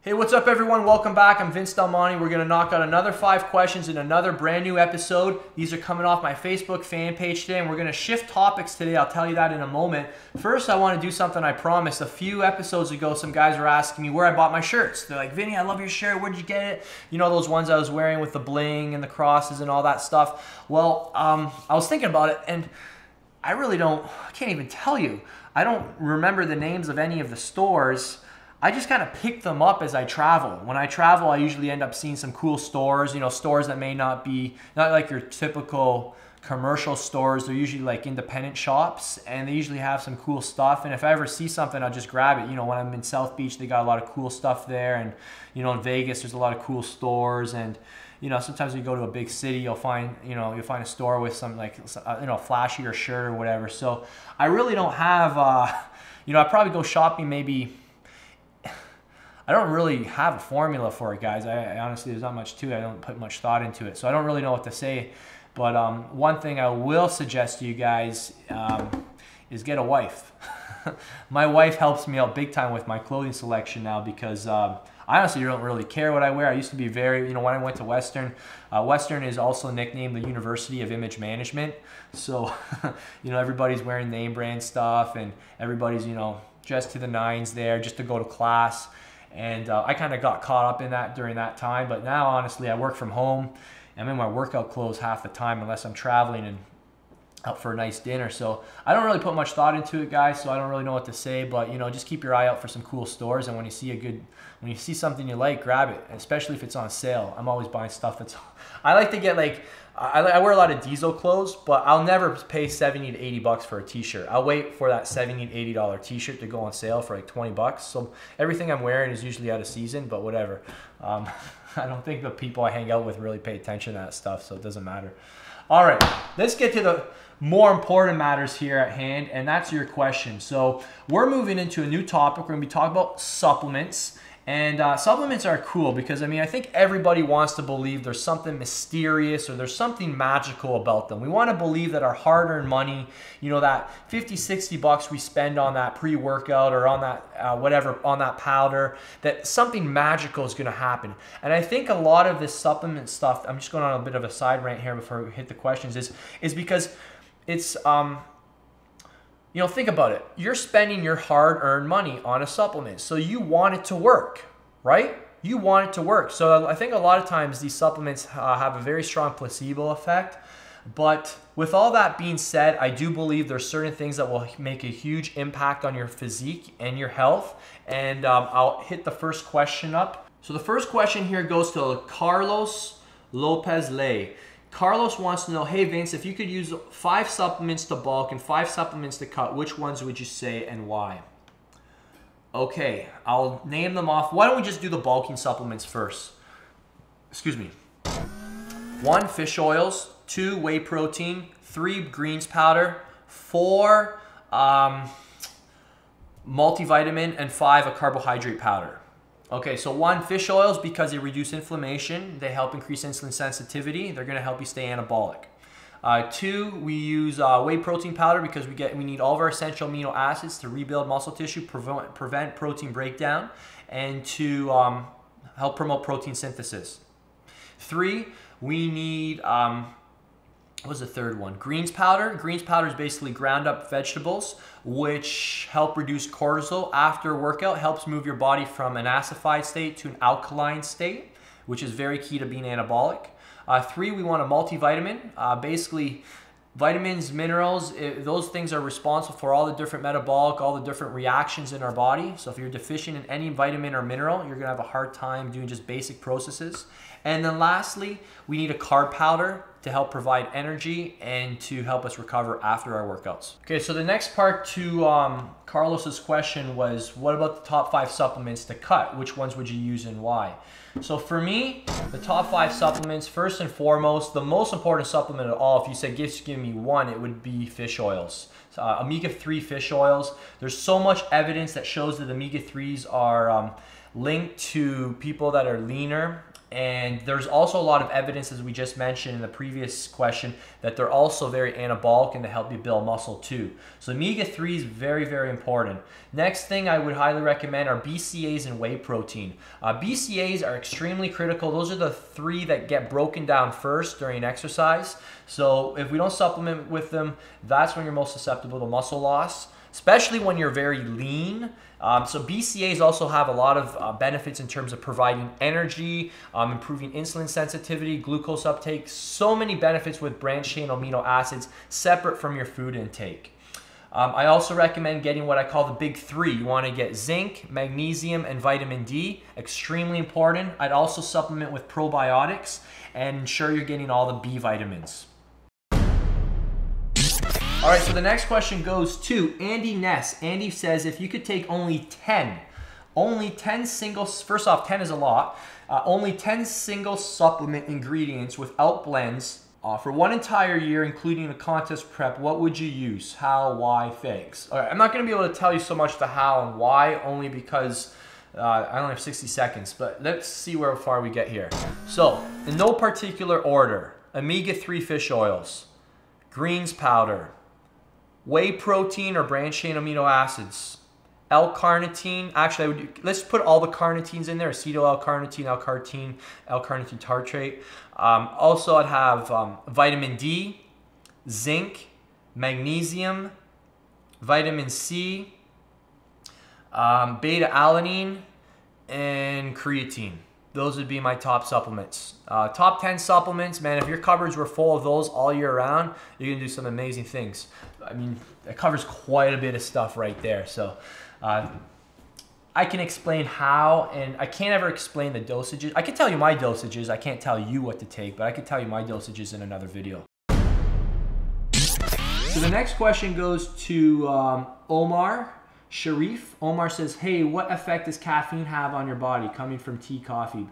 Hey, what's up everyone? Welcome back. I'm Vince Delmonte. We're gonna knock out another 5 questions in another brand new episode. These are coming off my Facebook fan page today, and we're gonna shift topics today. I'll tell you that in a moment. First, I wanna do something I promised. A few episodes ago, some guys were asking me where I bought my shirts. They're like, Vinny, I love your shirt. Where'd you get it? You know, those ones I was wearing with the bling and the crosses and all that stuff. Well, I was thinking about it, and I can't even tell you. I don't remember the names of any of the stores. I just kind of pick them up as I travel. When I travel, I usually end up seeing some cool stores, you know, stores that may not like your typical commercial stores. They're usually like independent shops, and they usually have some cool stuff. And if I ever see something, I'll just grab it. You know, when I'm in South Beach, they got a lot of cool stuff there. And, you know, in Vegas, there's a lot of cool stores. And, you know, sometimes when you go to a big city, you'll find a store with some like, flashier shirt or whatever. So I really don't have, I probably go shopping maybe. I don't really have a formula for it, guys. I honestly, there's not much to it. I don't put much thought into it. So I don't really know what to say. But one thing I will suggest to you guys is get a wife. My wife helps me out big time with my clothing selection now because I honestly don't really care what I wear. I used to be very, when I went to Western, Western is also nicknamed the University of Image Management. So, everybody's wearing name brand stuff and everybody's, dressed to the nines there just to go to class. And I kind of got caught up in that during that time. But now, honestly, I work from home. I'm in my workout clothes half the time unless I'm traveling and out for a nice dinner. So I don't really put much thought into it, guys. So I don't really know what to say. But, just keep your eye out for some cool stores. And when you see something you like, grab it, especially if it's on sale. I'm always buying stuff that's... I like to get I wear a lot of diesel clothes, but I'll never pay 70 to 80 bucks for a t-shirt. I'll wait for that 70 to 80 dollar t-shirt to go on sale for like 20 bucks. So everything I'm wearing is usually out of season, but whatever. I don't think the people I hang out with really pay attention to that stuff, so it doesn't matter. All right, let's get to the more important matters here at hand, and that's your question. So we're moving into a new topic. We're gonna be talking about supplements. And supplements are cool because, I think everybody wants to believe there's something mysterious or there's something magical about them. We want to believe that our hard-earned money, that 50, 60 bucks we spend on that pre-workout or on that on that powder, that something magical is going to happen. And I think a lot of this supplement stuff, I'm just going on a bit of a side rant here before we hit the questions, is because it's... think about it. You're spending your hard-earned money on a supplement, so you want it to work, right? You want it to work. So I think a lot of times these supplements have a very strong placebo effect. But with all that being said, I do believe there's certain things that will make a huge impact on your physique and your health. And I'll hit the first question up. So the first question here goes to Carlos Lopez Lay. Carlos wants to know, hey Vince, if you could use 5 supplements to bulk and 5 supplements to cut, which ones would you say and why? Okay, I'll name them off. Why don't we just do the bulking supplements first? Excuse me. 1, fish oils. 2, whey protein. 3, greens powder. 4, multivitamin. And 5, a carbohydrate powder. Okay, so 1, fish oils, because they reduce inflammation. They help increase insulin sensitivity. They're going to help you stay anabolic. 2, we use whey protein powder because we need all of our essential amino acids to rebuild muscle tissue, prevent protein breakdown, and to help promote protein synthesis. 3, we need... what was the third one? Greens powder. Greens powder is basically ground up vegetables which help reduce cortisol after a workout, helps move your body from an acidified state to an alkaline state, which is very key to being anabolic. 3, we want a multivitamin. Basically, vitamins, minerals, those things are responsible for all the different metabolic, all the different reactions in our body. So if you're deficient in any vitamin or mineral, you're going to have a hard time doing just basic processes. And then lastly, we need a carb powder to help provide energy and to help us recover after our workouts. Okay, so the next part to Carlos's question was, what about the top 5 supplements to cut? Which ones would you use and why? So for me, the top 5 supplements, first and foremost, the most important supplement of all, if you said give me one, it would be fish oils. Omega-3 fish oils. There's so much evidence that shows that omega-3s are linked to people that are leaner And there's also a lot of evidence, as we just mentioned in the previous question, that they're also very anabolic and to help you build muscle too. So omega-3 is very, very important. Next thing I would highly recommend are BCAAs and whey protein. BCAAs are extremely critical. Those are the 3 that get broken down first during exercise. So if we don't supplement with them, that's when you're most susceptible to muscle loss, especially when you're very lean. So BCAAs also have a lot of benefits in terms of providing energy, improving insulin sensitivity, glucose uptake, so many benefits with branched chain amino acids separate from your food intake. I also recommend getting what I call the big 3. You want to get zinc, magnesium, and vitamin D, extremely important. I'd also supplement with probiotics and ensure you're getting all the B vitamins. All right, so the next question goes to Andy Ness. Andy says, if you could take only 10 single, first off, 10 is a lot, only 10 single supplement ingredients without blends for one entire year, including a contest prep, what would you use? How, why, thanks? All right, I'm not gonna be able to tell you so much the how and why, only because I only have 60 seconds, but let's see where far we get here. So, in no particular order, omega-3 fish oils, greens powder, whey protein or branched chain amino acids, L-carnitine. Actually, let's put all the carnitines in there: acetyl L-carnitine, L-carnitine tartrate. Also, I'd have vitamin D, zinc, magnesium, vitamin C, beta-alanine, and creatine. Those would be my top supplements. Top 10 supplements, man, if your cupboards were full of those all year round, you're gonna do some amazing things. I mean, it covers quite a bit of stuff right there. So I can explain how, and I can't ever explain the dosages. I can tell you my dosages. I can't tell you what to take, but I can tell you my dosages in another video. So the next question goes to Omar Sharif. Omar says, hey, what effect does caffeine have on your body coming from tea, coffee,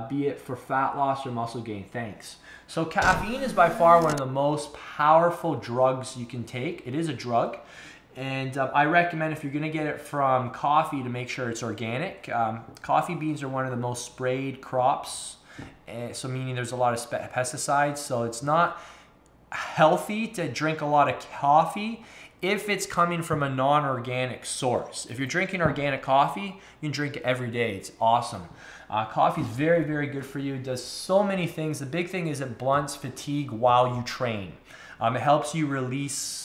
be it for fat loss or muscle gain? Thanks. So caffeine is by far one of the most powerful drugs you can take. It is a drug. And I recommend, if you're going to get it from coffee, to make sure it's organic. Coffee beans are one of the most sprayed crops, so meaning there's a lot of pesticides. So it's not healthy to drink a lot of coffee if it's coming from a non-organic source. If you're drinking organic coffee, you can drink it every day. It's awesome. Coffee is very, very good for you. It does so many things. The big thing is it blunts fatigue while you train. It helps you release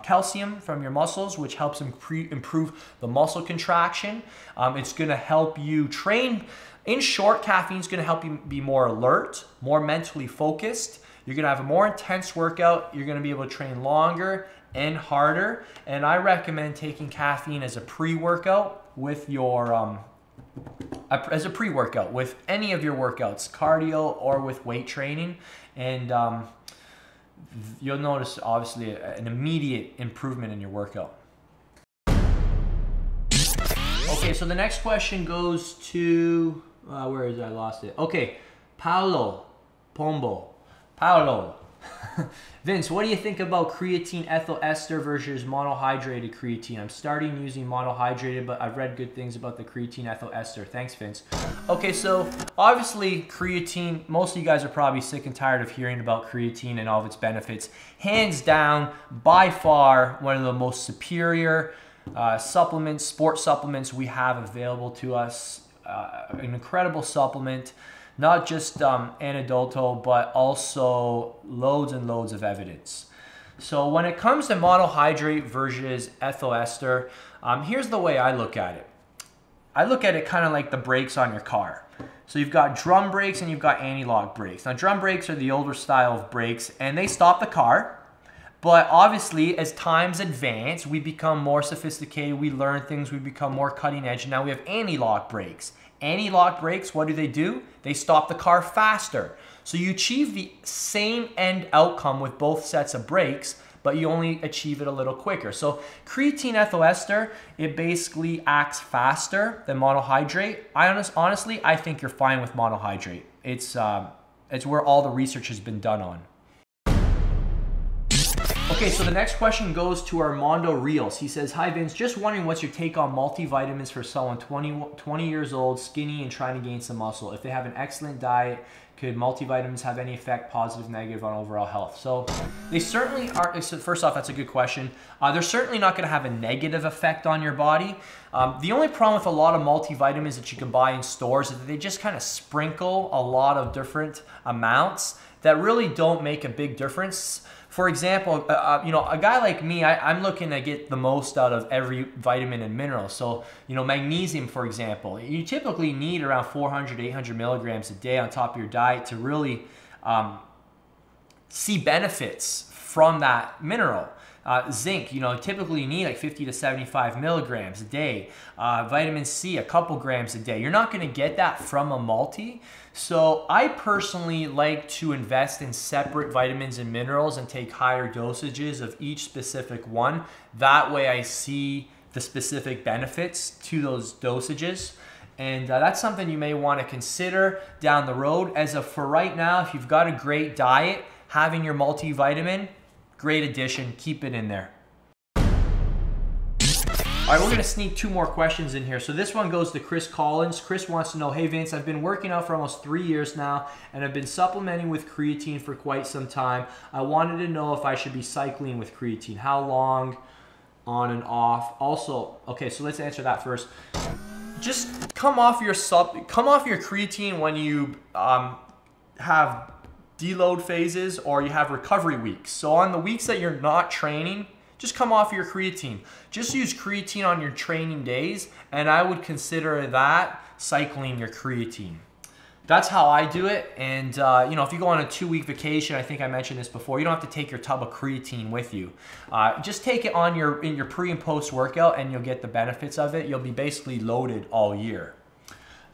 calcium from your muscles, which helps improve the muscle contraction. It's gonna help you train. In short, caffeine is gonna help you be more alert, more mentally focused. You're gonna have a more intense workout. You're gonna be able to train longer and harder. And I recommend taking caffeine as a pre-workout with your, with any of your workouts, cardio or with weight training. And you'll notice, obviously, an immediate improvement in your workout. Okay, so the next question goes to, where is it? I lost it. Okay, Paolo Pombo. Paolo. Vince, what do you think about creatine ethyl ester versus monohydrated creatine? I'm starting using monohydrated, but I've read good things about the creatine ethyl ester. Thanks, Vince. Okay, so obviously creatine, most of you guys are probably sick and tired of hearing about creatine and all of its benefits. Hands down, by far, one of the most superior supplements, sports supplements we have available to us. An incredible supplement. Not just anecdotal, but also loads and loads of evidence. So when it comes to monohydrate versus ethyl ester, here's the way I look at it. I look at it kind of like the brakes on your car. So you've got drum brakes and you've got anti-lock brakes. Now drum brakes are the older style of brakes and they stop the car. But obviously, as times advance, we become more sophisticated, we learn things, we become more cutting edge, and now we have anti-lock brakes. Anti-lock brakes, what do? They stop the car faster. So you achieve the same end outcome with both sets of brakes, but you only achieve it a little quicker. So creatine ethyl ester, it basically acts faster than monohydrate. Honestly, I think you're fine with monohydrate. It's where all the research has been done on. Okay, so the next question goes to Armando Rios. He says, hi Vince, just wondering what's your take on multivitamins for someone 20 years old, skinny, and trying to gain some muscle? If they have an excellent diet, could multivitamins have any effect, positive, negative, on overall health? So they certainly are. So first off, that's a good question. They're certainly not going to have a negative effect on your body. The only problem with a lot of multivitamins that you can buy in stores is that they just kind of sprinkle a lot of different amounts that really don't make a big difference. For example, you know, a guy like me, I'm looking to get the most out of every vitamin and mineral. So, you know, magnesium, for example, you typically need around 400, 800 milligrams a day on top of your diet to really see benefits from that mineral. Zinc, you know, typically you need like 50 to 75 milligrams a day. Vitamin C, a couple grams a day. You're not going to get that from a multi. So I personally like to invest in separate vitamins and minerals and take higher dosages of each specific one. That way I see the specific benefits to those dosages. And that's something you may want to consider down the road. As of for right now, if you've got a great diet, having your multivitamin, great addition, keep it in there. All right, we're gonna sneak 2 more questions in here. So this one goes to Chris Collins. Chris wants to know, hey Vince, I've been working out for almost 3 years now and I've been supplementing with creatine for quite some time. I wanted to know if I should be cycling with creatine. How long, on and off? Also, okay, so let's answer that first. Just come off your creatine when you have deload phases or you have recovery weeks. So on the weeks that you're not training, just come off your creatine. Just use creatine on your training days, and I would consider that cycling your creatine. That's how I do it. And you know, if you go on a 2-week vacation, I think I mentioned this before, you don't have to take your tub of creatine with you. Just take it on in your pre and post workout and you'll get the benefits of it. You'll be basically loaded all year.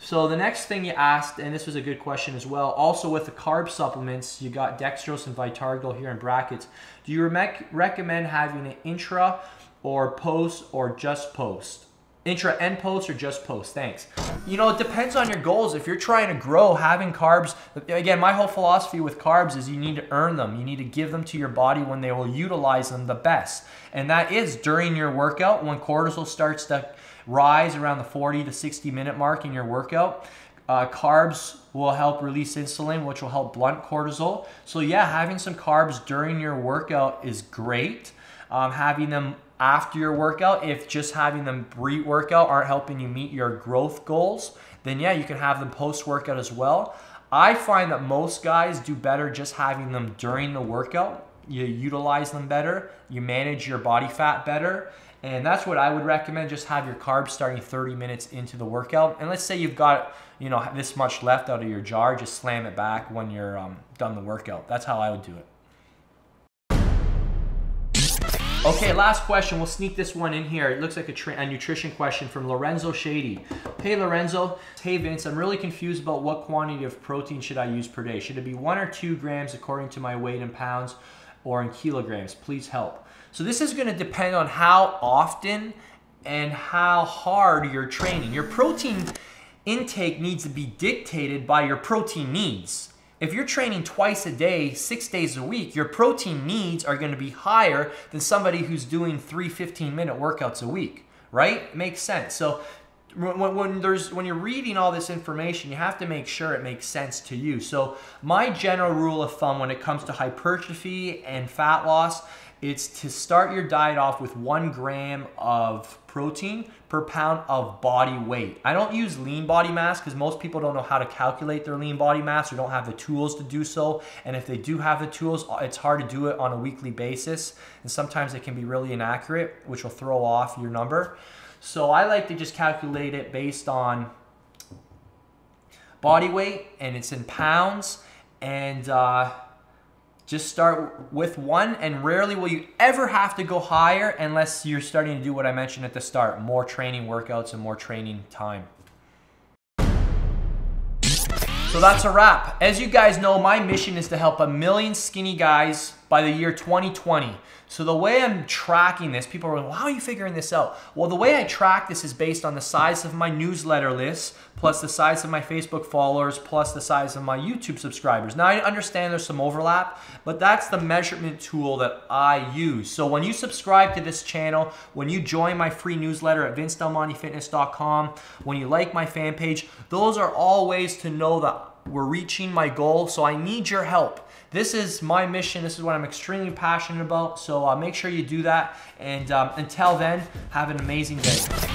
So the next thing you asked, and this was a good question as well, also with the carb supplements, you got dextrose and Vitargo here in brackets. Do you recommend having an intra or post or just post? Intra and post or just post? Thanks. You know, it depends on your goals. If you're trying to grow, having carbs, again, my whole philosophy with carbs is you need to earn them. You need to give them to your body when they will utilize them the best. And that is during your workout when cortisol starts to rise around the 40 to 60 minute mark in your workout. Carbs will help release insulin, which will help blunt cortisol. So yeah, having some carbs during your workout is great. Having them after your workout, if just having them pre-workout aren't helping you meet your growth goals, then yeah, you can have them post-workout as well. I find that most guys do better just having them during the workout. You utilize them better, you manage your body fat better, and that's what I would recommend. Just have your carbs starting 30 minutes into the workout. And let's say you've got, you know, this much left out of your jar, just slam it back when you're done the workout. That's how I would do it. Okay, last question. We'll sneak this one in here. It looks like a nutrition question from Lorenzo Shady. Hey Lorenzo, hey Vince, I'm really confused about what quantity of protein should I use per day. Should it be 1 or 2 grams according to my weight in pounds or in kilograms? Please help. So this is going to depend on how often and how hard you're training. Your protein intake needs to be dictated by your protein needs. If you're training twice a day, 6 days a week, your protein needs are going to be higher than somebody who's doing 3 15-minute workouts a week, right? Makes sense. So when you're reading all this information, you have to make sure it makes sense to you. So my general rule of thumb when it comes to hypertrophy and fat loss, it's to start your diet off with 1 gram of protein per pound of body weight. I don't use lean body mass because most people don't know how to calculate their lean body mass or don't have the tools to do so. And if they do have the tools, it's hard to do it on a weekly basis. And sometimes it can be really inaccurate, which will throw off your number. So I like to just calculate it based on body weight, and it's in pounds, and just start with 1, and rarely will you ever have to go higher unless you're starting to do what I mentioned at the start, more training workouts and more training time. So that's a wrap. As you guys know, my mission is to help 1 million skinny guys by the year 2020. So the way I'm tracking this, people are like, well, how are you figuring this out? Well, the way I track this is based on the size of my newsletter list, plus the size of my Facebook followers, plus the size of my YouTube subscribers. Now, I understand there's some overlap, but that's the measurement tool that I use. So when you subscribe to this channel, when you join my free newsletter at vincedelmontifitness.com, when you like my fan page, those are all ways to know that we're reaching my goal. So I need your help. This is my mission. This is what I'm extremely passionate about. So make sure you do that. And until then, have an amazing day.